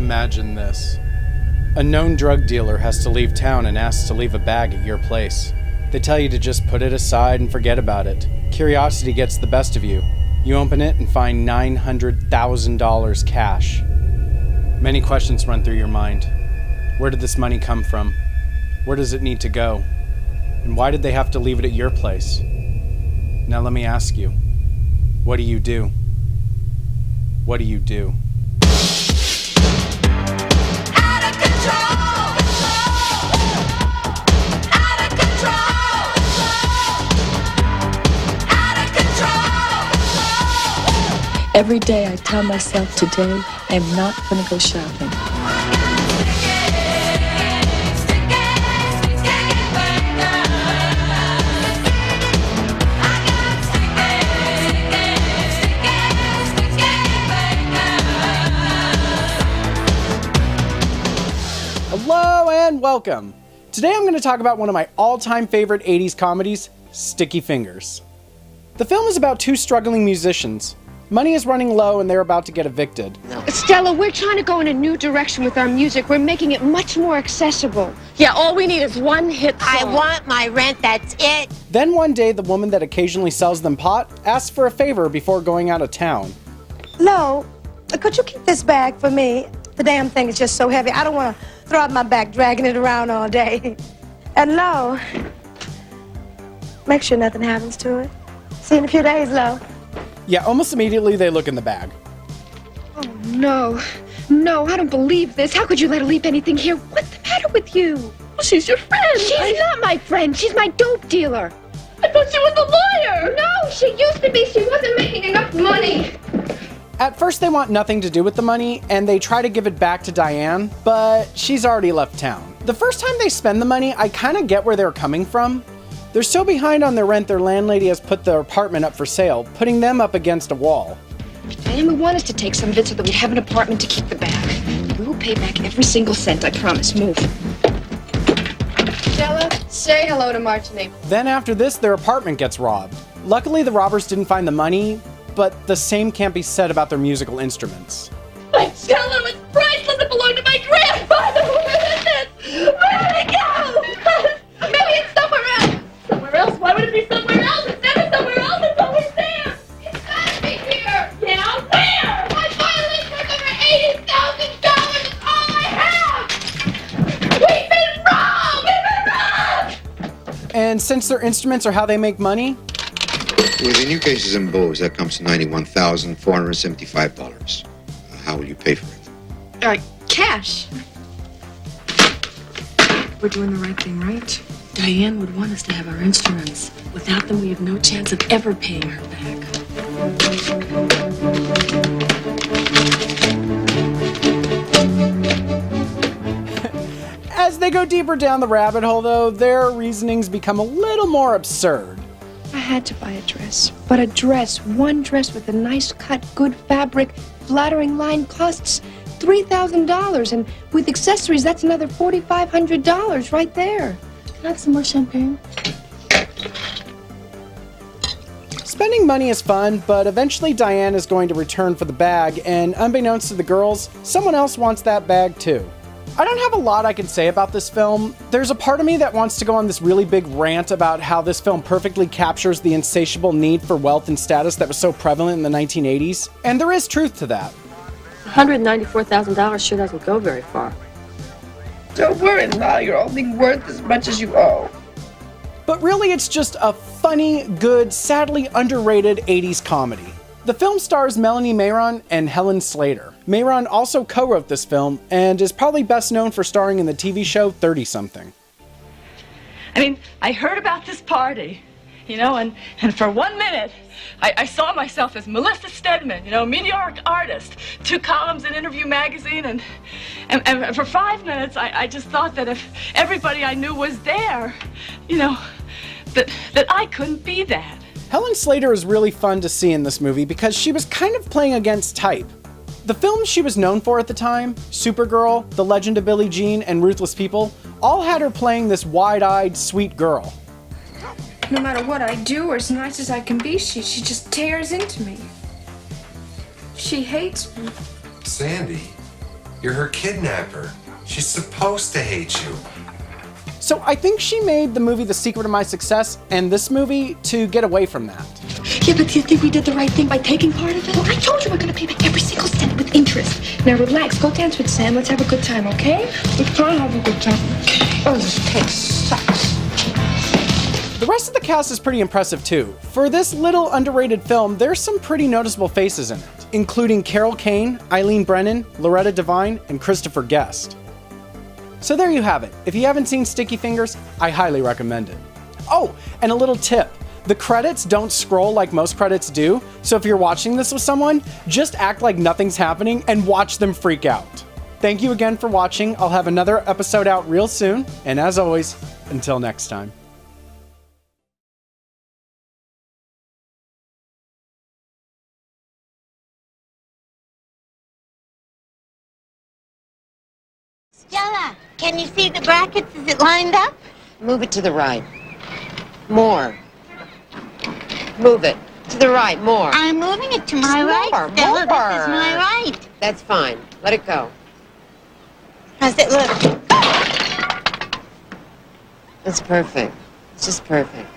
Imagine this. A known drug dealer has to leave town and asks to leave a bag at your place. They tell you to just put it aside and forget about it. Curiosity gets the best of you. You open it and find $900,000 cash. Many questions run through your mind. Where did this money come from? Where does it need to go? And why did they have to leave it at your place? Now let me ask you, what do you do? What do you do? Out of control! Out of control! Out of control! Every day I tell myself today I'm not going to go shopping. Hello and welcome. Today I'm going to talk about one of my all-time favorite 80s comedies, Sticky Fingers. The film is about two struggling musicians. Money is running low and they're about to get evicted. Stella, we're trying to go in a new direction with our music. We're making it much more accessible. Yeah, all we need is one hit song. I want my rent, that's it. Then one day, the woman that occasionally sells them pot asks for a favor before going out of town. Lo, could you keep this bag for me? The damn thing is just so heavy. I don't want to throw out my back dragging it around all day. And Lo, make sure nothing happens to it. See you in a few days, Lo. Yeah, almost immediately they look in the bag. Oh, no. No, I don't believe this. How could you let her leave anything here? What's the matter with you? Well, she's your friend. She's not my friend. She's my dope dealer. I thought she was a lawyer. No, she used to be. She wasn't making enough money. At first, they want nothing to do with the money, and they try to give it back to Diane, but she's already left town. The first time they spend the money, I kind of get where they're coming from. They're so behind on their rent, their landlady has put their apartment up for sale, putting them up against a wall. Diane would want us to take some of it so that we'd have an apartment to keep the bag. We will pay back every single cent, I promise. Move. Stella, say hello to March and April. Then after this, their apartment gets robbed. Luckily, the robbers didn't find the money, but the same can't be said about their musical instruments. My cello is priceless. It belonged to my grandfather. Where is it? Where did it go? Maybe it's somewhere else. Somewhere else? Why would it be somewhere else? It's never somewhere else. It's always there. It's gotta be here. Yeah, where? My violin worth over $80,000 is all I have. We've been robbed. We've been robbed. And since their instruments are how they make money, with the new cases and Bose, that comes to $91,475. How will you pay for it? Cash. We're doing the right thing, right? Diane would want us to have our instruments. Without them, we have no chance of ever paying her back. as they go deeper down the rabbit hole though, their reasonings become a little more absurd. I had to buy a dress, but a dress, one dress with a nice cut, good fabric, flattering line costs $3,000, and with accessories, that's another $4,500 right there. Can I have some more champagne? Spending money is fun, but eventually Diane is going to return for the bag, and unbeknownst to the girls, someone else wants that bag too. I don't have a lot I can say about this film. There's a part of me that wants to go on this really big rant about how this film perfectly captures the insatiable need for wealth and status that was so prevalent in the 1980s, and there is truth to that. $194,000 sure doesn't go very far. Don't worry, Lyle, you're only worth as much as you owe. But really, it's just a funny, good, sadly underrated 80s comedy. The film stars Melanie Mayron and Helen Slater. Mayron also co-wrote this film and is probably best known for starring in the TV show 30-something. I mean, I heard about this party, you know, and for 1 minute, I saw myself as Melissa Stedman, you know, meteoric artist, 2 columns in Interview magazine, and for 5 minutes, I just thought that if everybody I knew was there, you know, that I couldn't be that. Helen Slater is really fun to see in this movie because she was kind of playing against type. The films she was known for at the time, Supergirl, The Legend of Billie Jean, and Ruthless People, all had her playing this wide-eyed, sweet girl. No matter what I do or as nice as I can be, she just tears into me. She hates me. Sandy, You're her kidnapper. She's supposed to hate you. So I think she made the movie The Secret of My Success and this movie to get away from that. Yeah, but do you think we did the right thing by taking part of it? Well, I told you we're gonna pay back every single cent with interest. Now relax, go dance with Sam. Let's have a good time, okay? Let's try to have a good time. Oh, this cake sucks. The rest of the cast is pretty impressive too. For this little underrated film, there's some pretty noticeable faces in it, including Carol Kane, Eileen Brennan, Loretta Devine, and Christopher Guest. So there you have it. If you haven't seen Sticky Fingers, I highly recommend it. Oh, and a little tip. The credits don't scroll like most credits do, so if you're watching this with someone, just act like nothing's happening and watch them freak out. Thank you again for watching. I'll have another episode out real soon, and as always, until next time. Stella, can you see the brackets? Is it lined up? Move it to the right. More. Move it. To the right, more. I'm moving it to my right, Stella. This is my right. That's fine. Let it go. How's it look? It's perfect. It's just perfect.